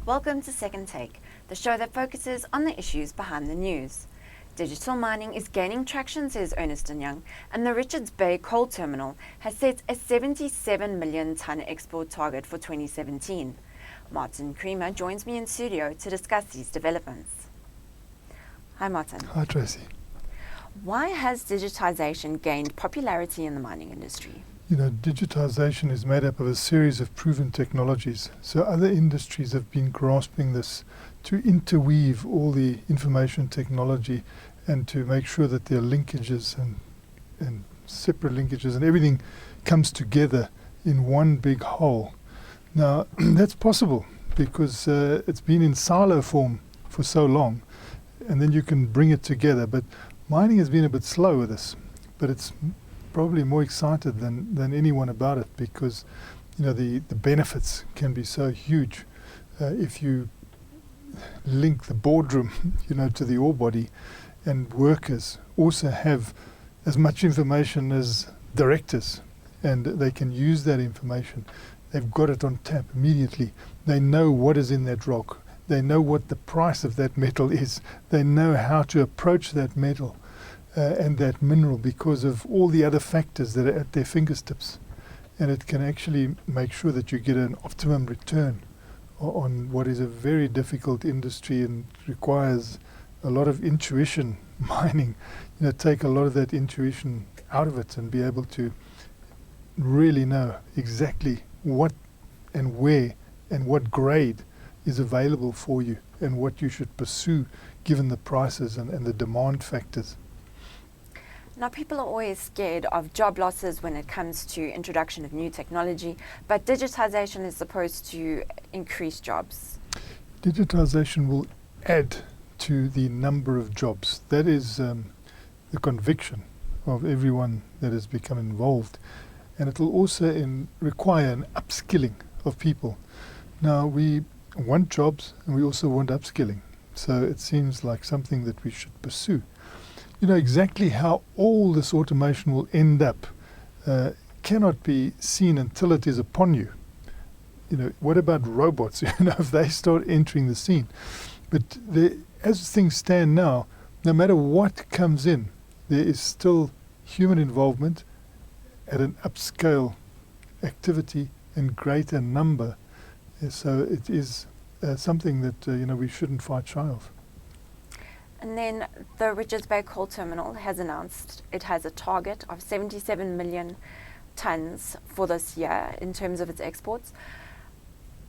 Welcome to Second Take, the show that focuses on the issues behind the news. Digital mining is gaining traction, says Ernest Young, and the Richards Bay coal terminal has set a 77 million tonne export target for 2017. Martin Creamer joins me in studio to discuss these developments. Hi Martin. Hi Tracy. Why has digitisation gained popularity in the mining industry? You know, digitisation is made up of a series of proven technologies. So other industries have been grasping this to interweave all the information technology and to make sure that there are linkages and separate linkages and everything comes together in one big whole. Now, that's possible because it's been in silo form for so long, and then you can bring it together. But mining has been a bit slow with this, but it's probably more excited than anyone about it because, you know, the benefits can be so huge if you link the boardroom, you know, to the ore body, and workers also have as much information as directors, and they can use that information. They've got it on tap immediately. They know what is in that rock. They know what the price of that metal is. They know how to approach that metal and that mineral because of all the other factors that are at their fingertips. And it can actually make sure that you get an optimum return on what is a very difficult industry and requires a lot of intuition mining. You know, take a lot of that intuition out of it and be able to really know exactly what and where and what grade is available for you and what you should pursue given the prices and the demand factors. Now, people are always scared of job losses when it comes to introduction of new technology, but digitisation is supposed to increase jobs. Digitisation will add to the number of jobs. That is the conviction of everyone that has become involved. And it will also require an upskilling of people. Now, we want jobs and we also want upskilling. So it seems like something that we should pursue. You know, exactly how all this automation will end up cannot be seen until it is upon you. You know, what about robots, you know, if they start entering the scene? But as things stand now, no matter what comes in, there is still human involvement at an upscale activity in greater number. So it is something that, you know, we shouldn't fight shy of. And then the Richards Bay coal terminal has announced it has a target of 77 million tonnes for this year in terms of its exports.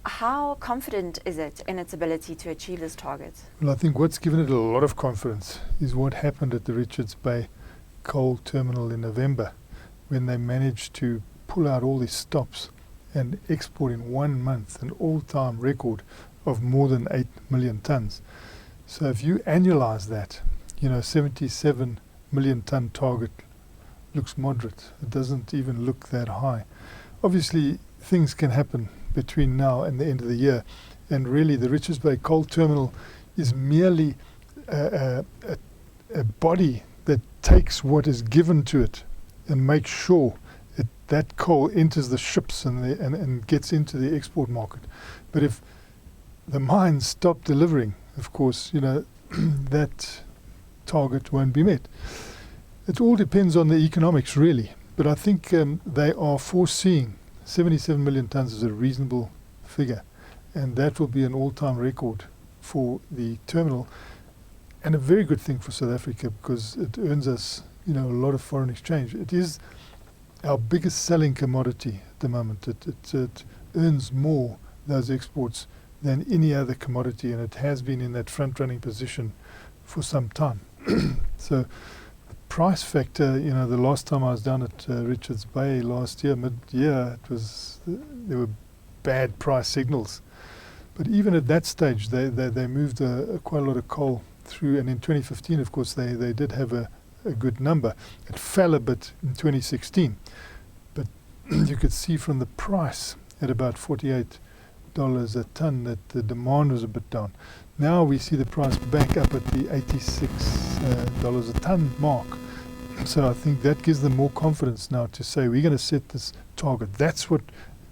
How confident is it in its ability to achieve this target? Well, I think what's given it a lot of confidence is what happened at the Richards Bay coal terminal in November when they managed to pull out all these stops and export in 1 month an all-time record of more than 8 million tonnes. So if you annualize that, you know, 77 million tonne target looks moderate. It doesn't even look that high. Obviously, things can happen between now and the end of the year. And really, the Richards Bay coal terminal is merely a body that takes what is given to it and makes sure that coal enters the ships and gets into the export market. But if the mines stop delivering, of course, you know, that target won't be met. It all depends on the economics, really. But I think they are foreseeing 77 million tonnes is a reasonable figure. And that will be an all-time record for the terminal. And a very good thing for South Africa because it earns us, you know, a lot of foreign exchange. It is our biggest selling commodity at the moment. It earns more, those exports, than any other commodity, and it has been in that front-running position for some time. So the price factor, you know, the last time I was down at Richards Bay last year, mid-year, there were bad price signals. But even at that stage, they moved quite a lot of coal through, and in 2015, of course, they did have a good number. It fell a bit in 2016, but you could see from the price at about $48 a tonne that the demand was a bit down. Now we see the price back up at the $86 a tonne mark. So I think that gives them more confidence now to say we're going to set this target. That's what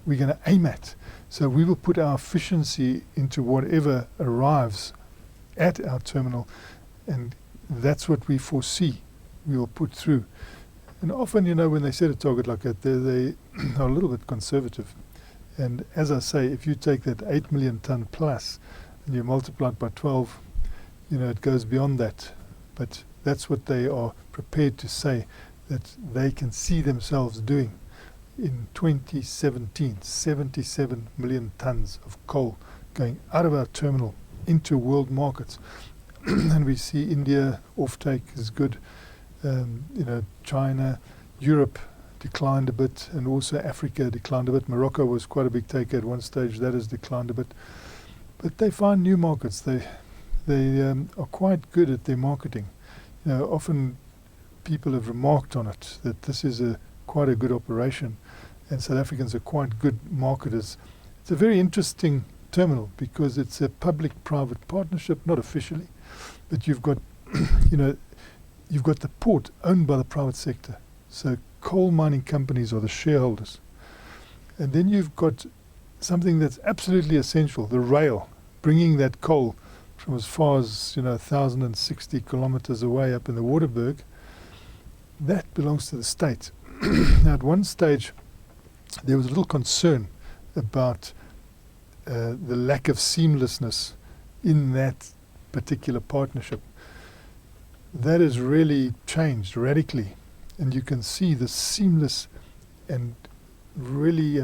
we're going to aim at. So we will put our efficiency into whatever arrives at our terminal, and that's what we foresee we will put through. And often, when they set a target like that, they are a little bit conservative. And as I say, if you take that 8 million tonne plus and you multiply it by 12, it goes beyond that. But that's what they are prepared to say that they can see themselves doing. In 2017, 77 million tonnes of coal going out of our terminal into world markets. And we see India offtake is good. China, Europe declined a bit, and also Africa declined a bit. Morocco was quite a big taker at one stage. That has declined a bit. But they find new markets. They are quite good at their marketing. Often people have remarked on it that this is quite a good operation, and South Africans are quite good marketers. It's a very interesting terminal because it's a public-private partnership, not officially, but you've got, you've got the port owned by the private sector. So coal mining companies are the shareholders. And then you've got something that's absolutely essential, the rail, bringing that coal from as far as 1,060 kilometers away up in the Waterberg. That belongs to the state. Now, at one stage, there was a little concern about the lack of seamlessness in that particular partnership. That has really changed radically, and you can see the seamless and really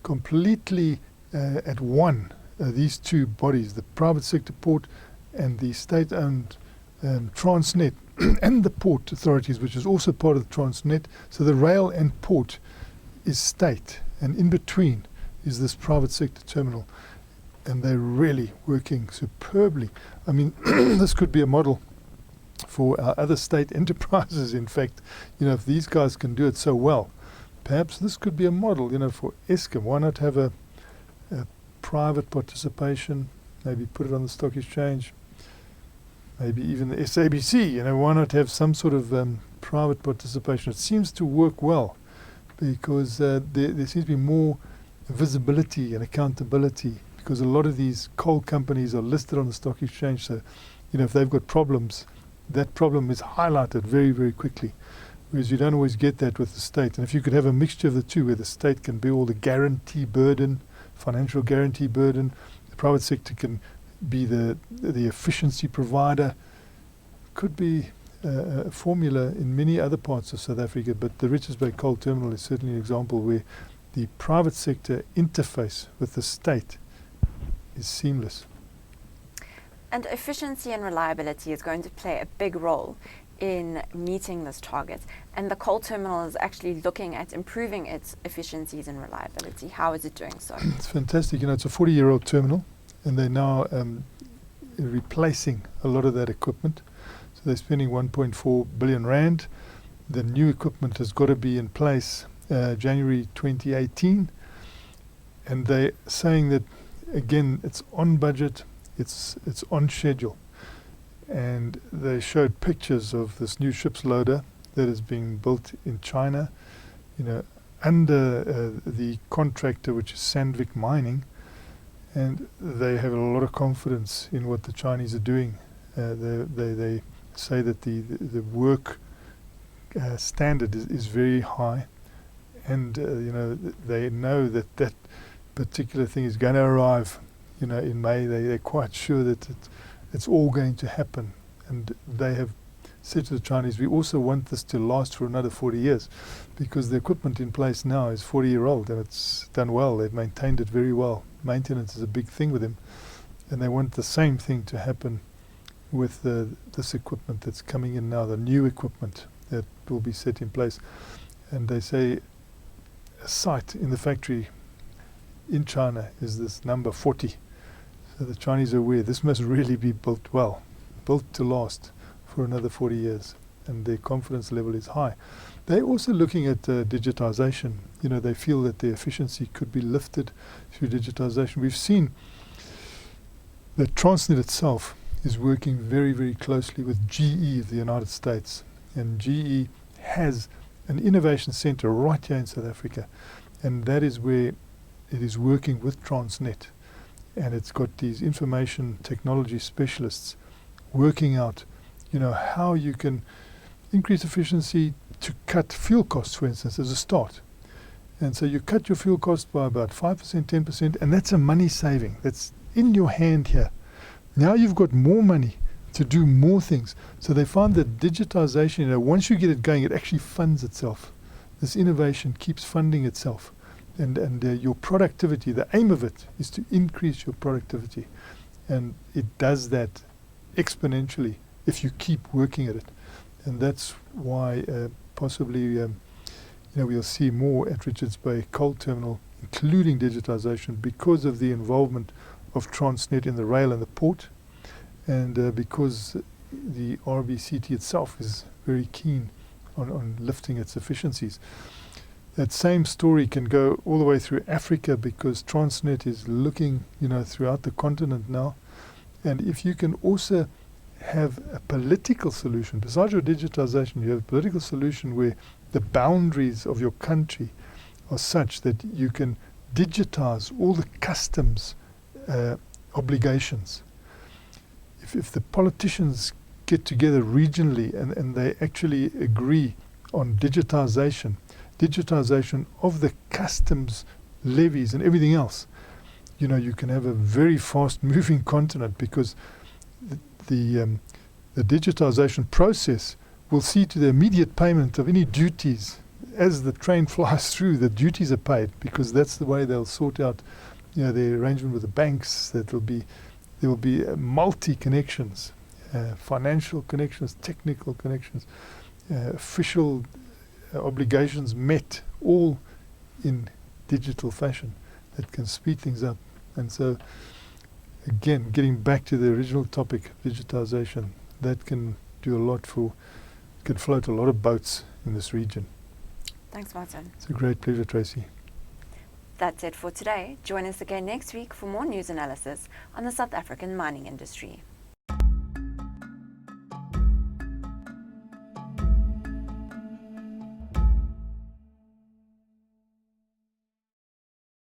completely at one, these two bodies, the private sector port and the state-owned Transnet and the port authorities, which is also part of the Transnet. So the rail and port is state, and in between is this private sector terminal, and they're really working superbly. I mean, this could be a model for our other state enterprises. In fact, if these guys can do it so well, perhaps this could be a model, for Eskom. Why not have a private participation, maybe put it on the stock exchange, maybe even the SABC, why not have some sort of private participation? It seems to work well because there seems to be more visibility and accountability, because a lot of these coal companies are listed on the stock exchange. So, if they've got problems, that problem is highlighted very, very quickly, whereas you don't always get that with the state. And if you could have a mixture of the two, where the state can bear all the guarantee burden, financial guarantee burden, the private sector can be the efficiency provider, could be a formula in many other parts of South Africa. But the Richards Bay Coal Terminal is certainly an example where the private sector interface with the state is seamless. And efficiency and reliability is going to play a big role in meeting this target. And the coal terminal is actually looking at improving its efficiencies and reliability. How is it doing so? It's fantastic. It's a 40-year-old terminal, and they're now replacing a lot of that equipment. So they're spending 1.4 billion rand. The new equipment has got to be in place January 2018. And they're saying that, again, it's on budget, it's on schedule. And they showed pictures of this new ship's loader that is being built in China, under the contractor, which is Sandvik Mining. And they have a lot of confidence in what the Chinese are doing. They say that the work standard is very high, and they know that particular thing is going to arrive. In May, they're quite sure that it's all going to happen, and they have said to the Chinese, we also want this to last for another 40 years, because the equipment in place now is 40-year-old and it's done well. They've maintained it very well. Maintenance is a big thing with them, and they want the same thing to happen with this equipment that's coming in now, the new equipment that will be set in place. And they say a site in the factory in China is this number 40. So the Chinese are aware this must really be built well, built to last for another 40 years, and their confidence level is high. They're also looking at digitisation. They feel that their efficiency could be lifted through digitisation. We've seen that Transnet itself is working very, very closely with GE of the United States, and GE has an innovation centre right here in South Africa, and that is where it is working with Transnet, and it's got these information technology specialists working out, how you can increase efficiency to cut fuel costs, for instance, as a start. And so you cut your fuel cost by about 5%, 10%, and that's a money saving. That's in your hand here. Now you've got more money to do more things. So they found that digitisation, once you get it going, it actually funds itself. This innovation keeps funding itself. And your productivity, the aim of it is to increase your productivity. And it does that exponentially if you keep working at it. And that's why possibly we'll see more at Richards Bay Coal Terminal, including digitisation, because of the involvement of Transnet in the rail and the port, and because the RBCT itself is very keen on lifting its efficiencies. That same story can go all the way through Africa, because Transnet is looking, throughout the continent now. And if you can also have a political solution, besides your digitisation, you have a political solution where the boundaries of your country are such that you can digitise all the customs obligations. If the politicians get together regionally and they actually agree on digitisation of the customs levies and everything else, you can have a very fast-moving continent, because the digitisation process will see to the immediate payment of any duties. As the train flies through, the duties are paid, because that's the way they'll sort out the arrangement with the banks. There will be multi-connections, financial connections, technical connections, official obligations met, all in digital fashion that can speed things up. And so, again, getting back to the original topic, digitisation, that can do a lot can float a lot of boats in this region. Thanks, Martin. It's a great pleasure, Tracy. That's it for today. Join us again next week for more news analysis on the South African mining industry.